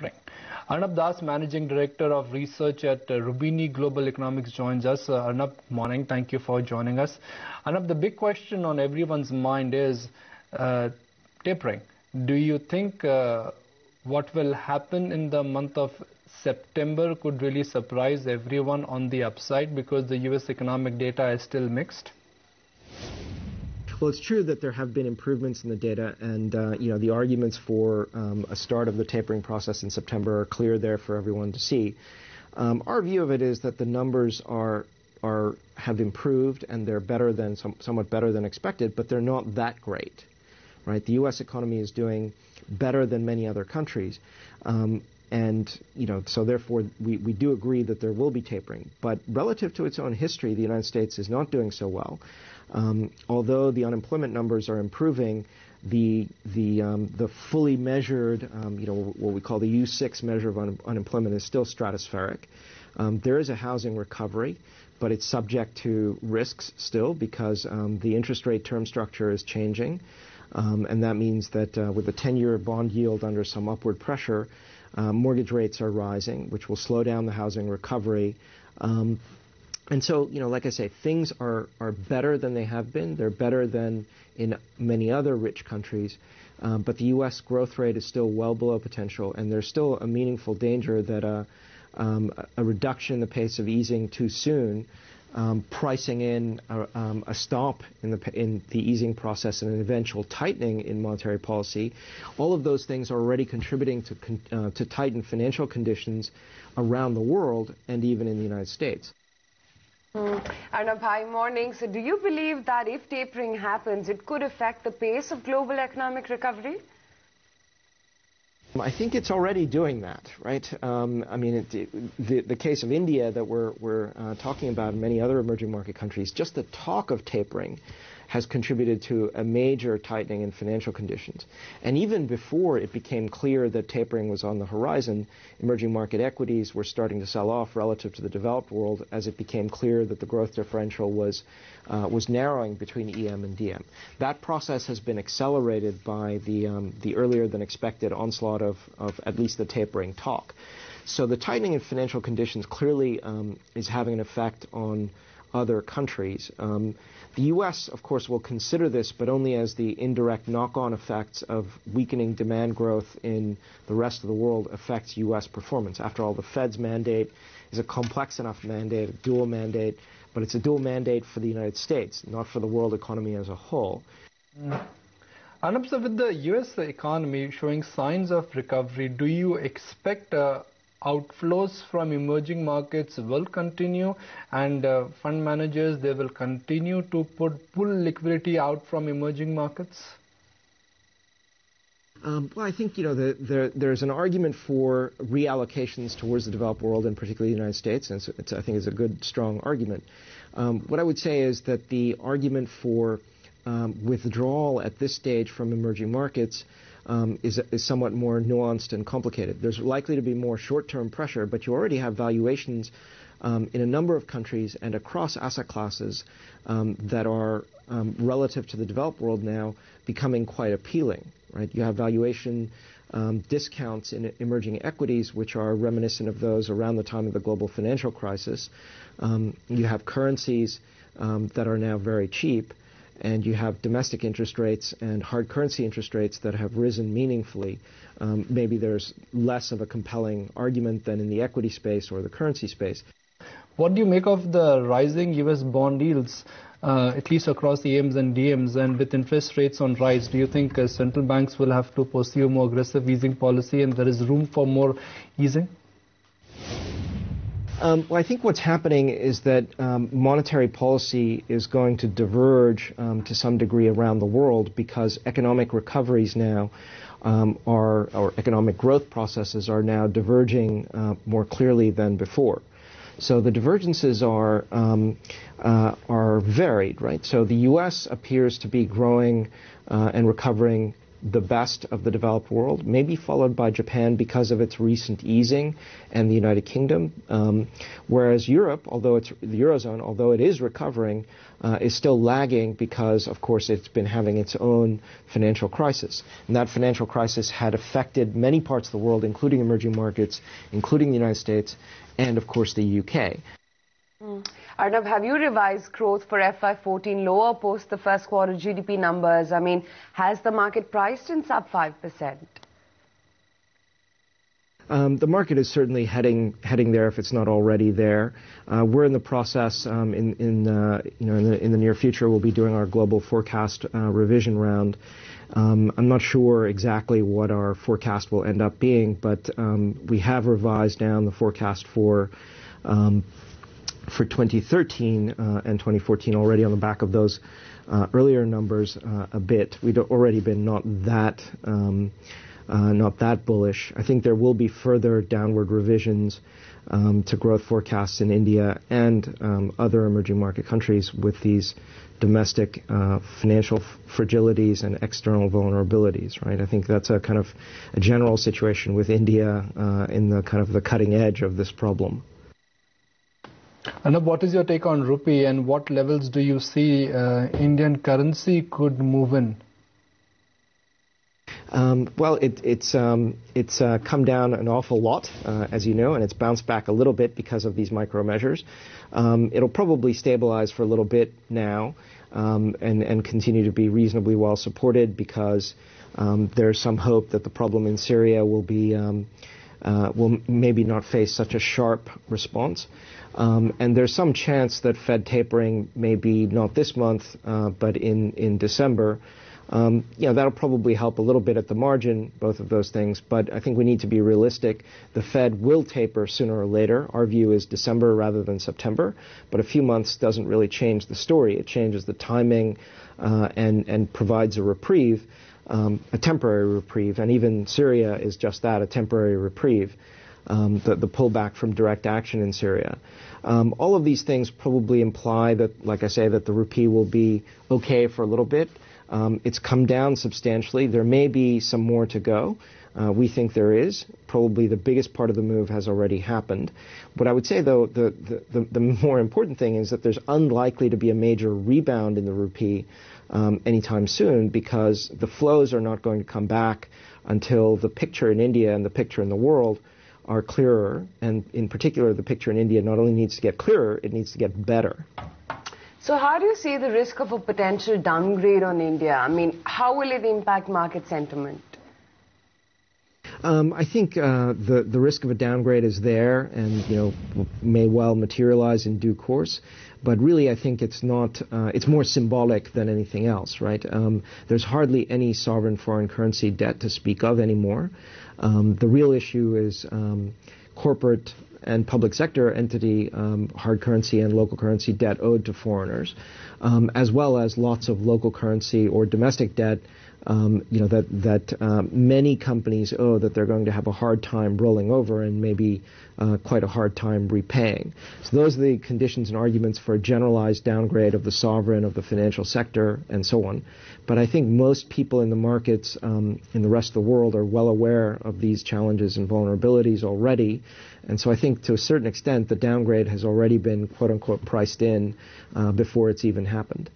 tapering. Arnab Das, Managing Director of Research at Rubini Global Economics, joins us. Arnab, morning. Thank you for joining us. Arnab, the big question on everyone's mind is tapering. Do you think what will happen in the month of September could really surprise everyone on the upside because the US economic data is still mixed? Well, it's true that there have been improvements in the data, and the arguments for a start of the tapering process in September are clear there for everyone to see. Our view of it is that the numbers have improved, and they're better than somewhat better than expected, but they're not that great, right? The U.S. economy is doing better than many other countries, so therefore we do agree that there will be tapering. But relative to its own history, the United States is not doing so well. Although the unemployment numbers are improving, the fully measured, what we call the U6 measure of unemployment is still stratospheric. There is a housing recovery, but it's subject to risks still because the interest rate term structure is changing. And that means that with the 10-year bond yield under some upward pressure, mortgage rates are rising, which will slow down the housing recovery. And so, like I say, things are better than they have been. They're better than in many other rich countries. But the U.S. growth rate is still well below potential, and there's still a meaningful danger that a reduction in the pace of easing too soon, pricing in a stop in the easing process and an eventual tightening in monetary policy, all of those things are already contributing to tighten financial conditions around the world and even in the United States. Arnab, hi, morning. So do you believe that if tapering happens, it could affect the pace of global economic recovery? I think it's already doing that, right? The case of India that we're talking about, and many other emerging market countries, just the talk of tapering has contributed to a major tightening in financial conditions. And even before it became clear that tapering was on the horizon, emerging market equities were starting to sell off relative to the developed world as it became clear that the growth differential was narrowing between EM and DM. That process has been accelerated by the earlier than expected onslaught of at least the tapering talk. So the tightening in financial conditions clearly is having an effect on other countries. The U.S., of course, will consider this, but only as the indirect knock-on effects of weakening demand growth in the rest of the world affects U.S. performance. After all, the Fed's mandate is a complex enough mandate, a dual mandate, but it's a dual mandate for the United States, not for the world economy as a whole. Arnab, so with the U.S. economy showing signs of recovery, do you expect outflows from emerging markets will continue, and fund managers, they will continue to pull liquidity out from emerging markets? Well, I think there's an argument for reallocations towards the developed world, and particularly the United States, and I think it's a good, strong argument. What I would say is that the argument for withdrawal at this stage from emerging markets is somewhat more nuanced and complicated. There's likely to be more short-term pressure, but you already have valuations in a number of countries and across asset classes that are, relative to the developed world now, becoming quite appealing. Right? You have valuation discounts in emerging equities, which are reminiscent of those around the time of the global financial crisis. You have currencies that are now very cheap. And you have domestic interest rates and hard currency interest rates that have risen meaningfully. Maybe there's less of a compelling argument than in the equity space or the currency space. What do you make of the rising U.S. bond yields, at least across the EMs and DMs, and with interest rates on rise? Do you think central banks will have to pursue more aggressive easing policy and there is room for more easing? Well, I think what's happening is that monetary policy is going to diverge to some degree around the world because economic recoveries now or economic growth processes are now diverging more clearly than before. So the divergences are varied, right? So the U.S. appears to be growing and recovering the best of the developed world, maybe followed by Japan because of its recent easing, and the United Kingdom. Whereas Europe, although it's the Eurozone, although it is recovering, is still lagging because, of course, it's been having its own financial crisis. And that financial crisis had affected many parts of the world, including emerging markets, including the United States, and, of course, the UK. Arnab, have you revised growth for FY14 lower post the first quarter GDP numbers? I mean, has the market priced in sub 5%? The market is certainly heading there if it's not already there. We're in the process. In the near future, we'll be doing our global forecast revision round. I'm not sure exactly what our forecast will end up being, but we have revised down the forecast for 2013 and 2014 already on the back of those earlier numbers a bit. We'd already been not that bullish. I think there will be further downward revisions to growth forecasts in India and other emerging market countries with these domestic financial fragilities and external vulnerabilities, right? I think that's a kind of a general situation with India in the kind of the cutting edge of this problem. Arnab, what is your take on rupee, and what levels do you see Indian currency could move in? Well, it's come down an awful lot, as you know, and it's bounced back a little bit because of these micro measures. It'll probably stabilize for a little bit now and continue to be reasonably well supported because there's some hope that the problem in Syria will maybe not face such a sharp response. And there's some chance that Fed tapering may be not this month, but in December. That'll probably help a little bit at the margin, both of those things, but I think we need to be realistic. The Fed will taper sooner or later. Our view is December rather than September, but a few months doesn't really change the story. It changes the timing and provides a reprieve, a temporary reprieve, and even Syria is just that, a temporary reprieve. The pullback from direct action in Syria. All of these things probably imply that, like I say, that the rupee will be okay for a little bit. It's come down substantially. There may be some more to go. We think there is. Probably the biggest part of the move has already happened. What I would say, though, the more important thing is that there's unlikely to be a major rebound in the rupee anytime soon because the flows are not going to come back until the picture in India and the picture in the world are clearer, and in particular the picture in India not only needs to get clearer, it needs to get better. So how do you see the risk of a potential downgrade on India? I mean, how will it impact market sentiment? I think the risk of a downgrade is there and may well materialize in due course. But really, I think it's not. It's more symbolic than anything else, right? There's hardly any sovereign foreign currency debt to speak of anymore. The real issue is corporate and public sector entity hard currency and local currency debt owed to foreigners, as well as lots of local currency or domestic debt. That many companies owe that they're going to have a hard time rolling over and maybe quite a hard time repaying. So those are the conditions and arguments for a generalized downgrade of the sovereign, of the financial sector, and so on. But I think most people in the markets in the rest of the world are well aware of these challenges and vulnerabilities already. And so I think to a certain extent the downgrade has already been, quote-unquote, priced in before it's even happened.